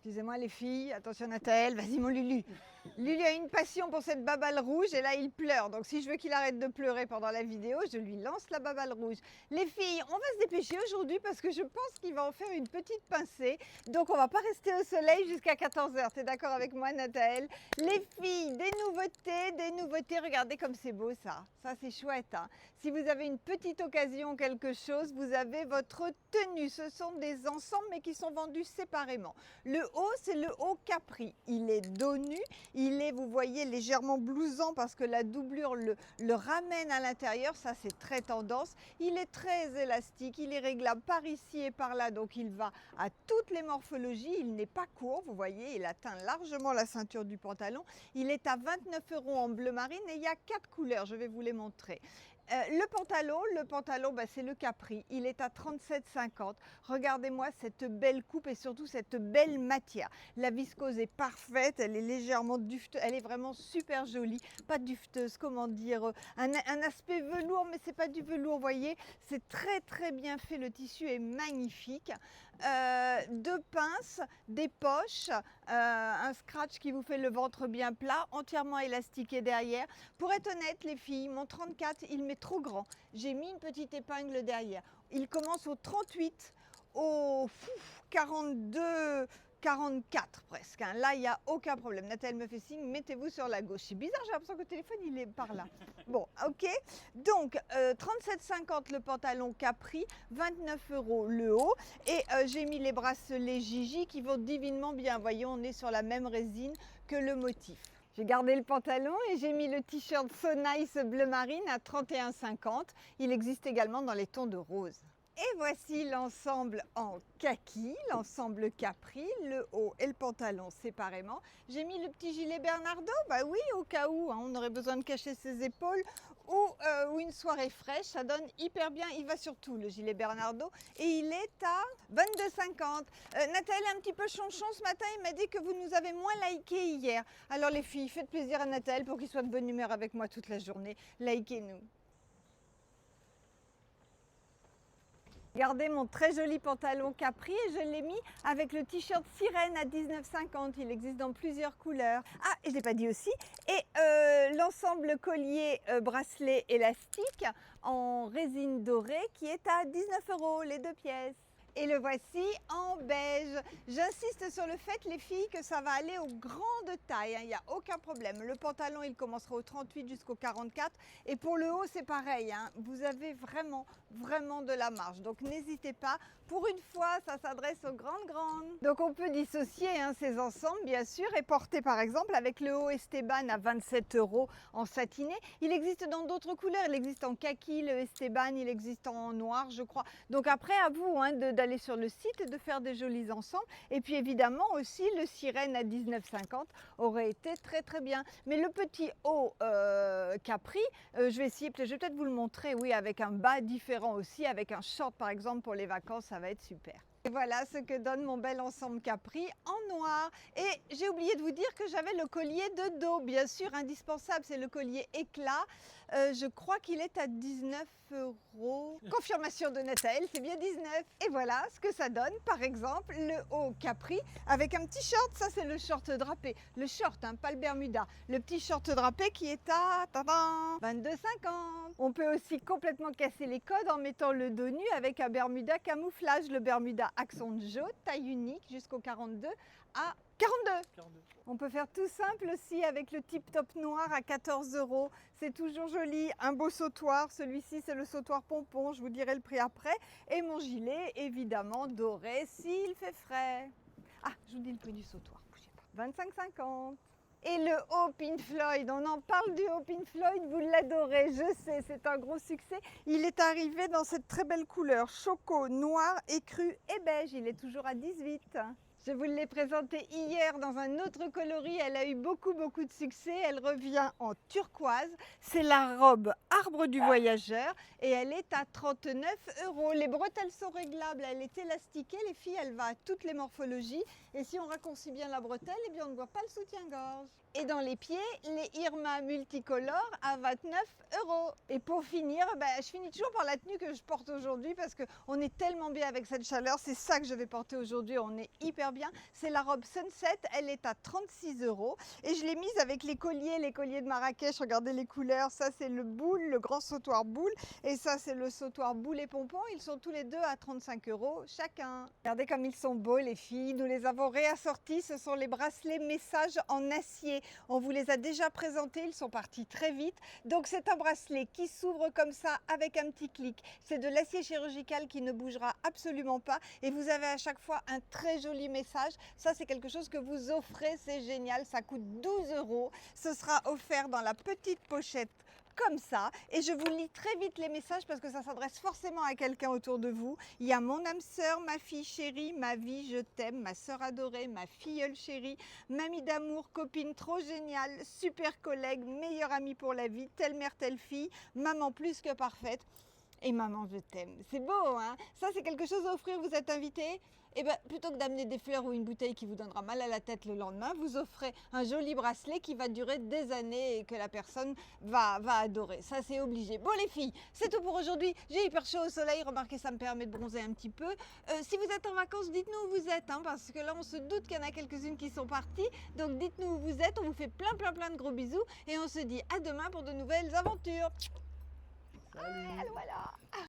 Excusez-moi les filles, attention Nathalie, vas-y mon Lulu. Lulu a une passion pour cette baballe rouge et là il pleure. Donc si je veux qu'il arrête de pleurer pendant la vidéo, je lui lance la baballe rouge. Les filles, on va se dépêcher aujourd'hui parce que je pense qu'il va en faire une petite pincée. Donc on va pas rester au soleil jusqu'à 14h. T'es d'accord avec moi Nathalie? Les filles, des nouveautés. Regardez comme c'est beau ça. Ça c'est chouette. Hein. Si vous avez une petite occasion, quelque chose, vous avez votre tenue. Ce sont des ensembles mais qui sont vendus séparément. Le haut, c'est le haut Capri. Il est dos nu. Il est, vous voyez, légèrement blousant parce que la doublure le ramène à l'intérieur. Ça, c'est très tendance. Il est très élastique. Il est réglable par ici et par là. Donc, il va à toutes les morphologies. Il n'est pas court. Vous voyez, il atteint largement la ceinture du pantalon. Il est à 29 € en bleu marine et il y a 4 couleurs. Je vais vous les montrer. Le pantalon c'est le Capri, il est à 37,50 €. Regardez-moi cette belle coupe et surtout cette belle matière. La viscose est parfaite, elle est légèrement dufteuse, elle est vraiment super jolie. Pas dufteuse, comment dire, un aspect velours, mais c'est pas du velours, vous voyez. C'est très bien fait, le tissu est magnifique. Deux pinces, des poches, un scratch qui vous fait le ventre bien plat, entièrement élastiqué derrière. Pour être honnête les filles, mon 34 il m'est trop grand. J'ai mis une petite épingle derrière. Il commence au 38, au 42, 44 presque. Hein. Là, il n'y a aucun problème. Nathalie me fait signe, mettez-vous sur la gauche. C'est bizarre, j'ai l'impression que le téléphone, il est par là. Bon, ok. Donc, 37,50 le pantalon Capri, 29 € le haut. Et j'ai mis les bracelets Gigi qui vont divinement bien. Voyez, on est sur la même résine que le motif. J'ai gardé le pantalon et j'ai mis le t-shirt So Nice bleu marine à 31,50 €. Il existe également dans les tons de rose. Et voici l'ensemble en kaki, l'ensemble Capri, le haut et le pantalon séparément. J'ai mis le petit gilet Bernardo, bah oui, au cas où hein, on aurait besoin de cacher ses épaules ou une soirée fraîche, ça donne hyper bien. Il va sur tout le gilet Bernardo et il est à 22,50 €. Nathalie est un petit peu chonchon ce matin, il m'a dit que vous nous avez moins liké hier. Alors les filles, faites plaisir à Nathalie pour qu'il soit de bonne humeur avec moi toute la journée. Likez-nous. Regardez mon très joli pantalon Capri et je l'ai mis avec le t-shirt Sirène à 19,50 €. Il existe dans plusieurs couleurs. Ah, et je ne l'ai pas dit aussi. Et l'ensemble collier bracelet élastique en résine dorée qui est à 19 € les 2 pièces. Et le voici en beige. J'insiste sur le fait, les filles, que ça va aller aux grandes tailles. Il n'y a aucun problème. Le pantalon, il commencera au 38 jusqu'au 44. Et pour le haut, c'est pareil. Hein. Vous avez vraiment de la marge. Donc, n'hésitez pas. Pour une fois, ça s'adresse aux grandes. Donc, on peut dissocier hein, ces ensembles, bien sûr, et porter, par exemple, avec le haut Esteban à 27 € en satiné. Il existe dans d'autres couleurs. Il existe en kaki, le Esteban. Il existe en noir, je crois. Donc, après, à vous hein, d'aller sur le site et de faire des jolis ensembles. Et puis évidemment aussi le Sirène à 19,50 € aurait été très bien. Mais le petit haut Capri, je vais essayer, je vais peut-être vous le montrer, oui, avec un bas différent aussi, avec un short par exemple pour les vacances, ça va être super. Et voilà ce que donne mon bel ensemble Capri en noir. Et j'ai oublié de vous dire que j'avais le collier de dos, bien sûr, indispensable, c'est le collier éclat. Je crois qu'il est à 19 €. Confirmation de Nathalie, c'est bien 19. Et voilà ce que ça donne, par exemple, le haut Capri avec un petit short. Ça, c'est le short drapé. Le short, hein, pas le Bermuda. Le petit short drapé qui est à 22,50 €. On peut aussi complètement casser les codes en mettant le dos nu avec un Bermuda camouflage. Le Bermuda accent jaune, taille unique jusqu'au 42 à 42. On peut faire tout simple aussi avec le tip top noir à 14 €. C'est toujours joli. Un beau sautoir. Celui-ci, c'est le sautoir pompon. Je vous dirai le prix après. Et mon gilet, évidemment, doré s'il fait frais. Ah, je vous dis le prix du sautoir. Bougez pas. 25,50 €. Et le haut Pink Floyd, on en parle du haut Pink Floyd, vous l'adorez, je sais, c'est un gros succès. Il est arrivé dans cette très belle couleur, choco, noir, écru et beige, il est toujours à 18. Je vous l'ai présentée hier dans un autre coloris, elle a eu beaucoup de succès, elle revient en turquoise. C'est la robe Arbre du Voyageur et elle est à 39 €. Les bretelles sont réglables, elle est élastiquée, les filles, elle va à toutes les morphologies. Et si on raccourcit bien la bretelle, eh bien on ne voit pas le soutien-gorge. Et dans les pieds, les Irma multicolores à 29 €. Et pour finir, je finis toujours par la tenue que je porte aujourd'hui parce qu'on est tellement bien avec cette chaleur. C'est ça que je vais porter aujourd'hui, on est hyper bien. C'est la robe Sunset, elle est à 36 € et je l'ai mise avec les colliers de Marrakech. Regardez les couleurs, ça c'est le boule, le grand sautoir boule et ça c'est le sautoir boule et pompon. Ils sont tous les deux à 35 € chacun. Regardez comme ils sont beaux les filles, nous les avons réassortis. Ce sont les bracelets messages en acier. On vous les a déjà présentés, ils sont partis très vite. Donc c'est un bracelet qui s'ouvre comme ça avec un petit clic. C'est de l'acier chirurgical qui ne bougera absolument pas et vous avez à chaque fois un très joli message. Ça c'est quelque chose que vous offrez, c'est génial, ça coûte 12 €. Ce sera offert dans la petite pochette comme ça et je vous lis très vite les messages parce que ça s'adresse forcément à quelqu'un autour de vous. Il y a mon âme sœur, ma fille chérie, ma vie, je t'aime, ma sœur adorée, ma filleule chérie, mamie d'amour, copine trop géniale, super collègue, meilleure amie pour la vie, telle mère, telle fille, maman plus que parfaite. Et maman, je t'aime. C'est beau, hein? Ça, c'est quelque chose à offrir. Vous êtes invité. Et bien, plutôt que d'amener des fleurs ou une bouteille qui vous donnera mal à la tête le lendemain, vous offrez un joli bracelet qui va durer des années et que la personne va adorer. Ça, c'est obligé. Bon, les filles, c'est tout pour aujourd'hui. J'ai hyper chaud au soleil. Remarquez, ça me permet de bronzer un petit peu. Si vous êtes en vacances, dites-nous où vous êtes, hein, parce que là, on se doute qu'il y en a quelques-unes qui sont parties. Donc, dites-nous où vous êtes. On vous fait plein de gros bisous. Et on se dit à demain pour de nouvelles aventures. Salut. Voilà.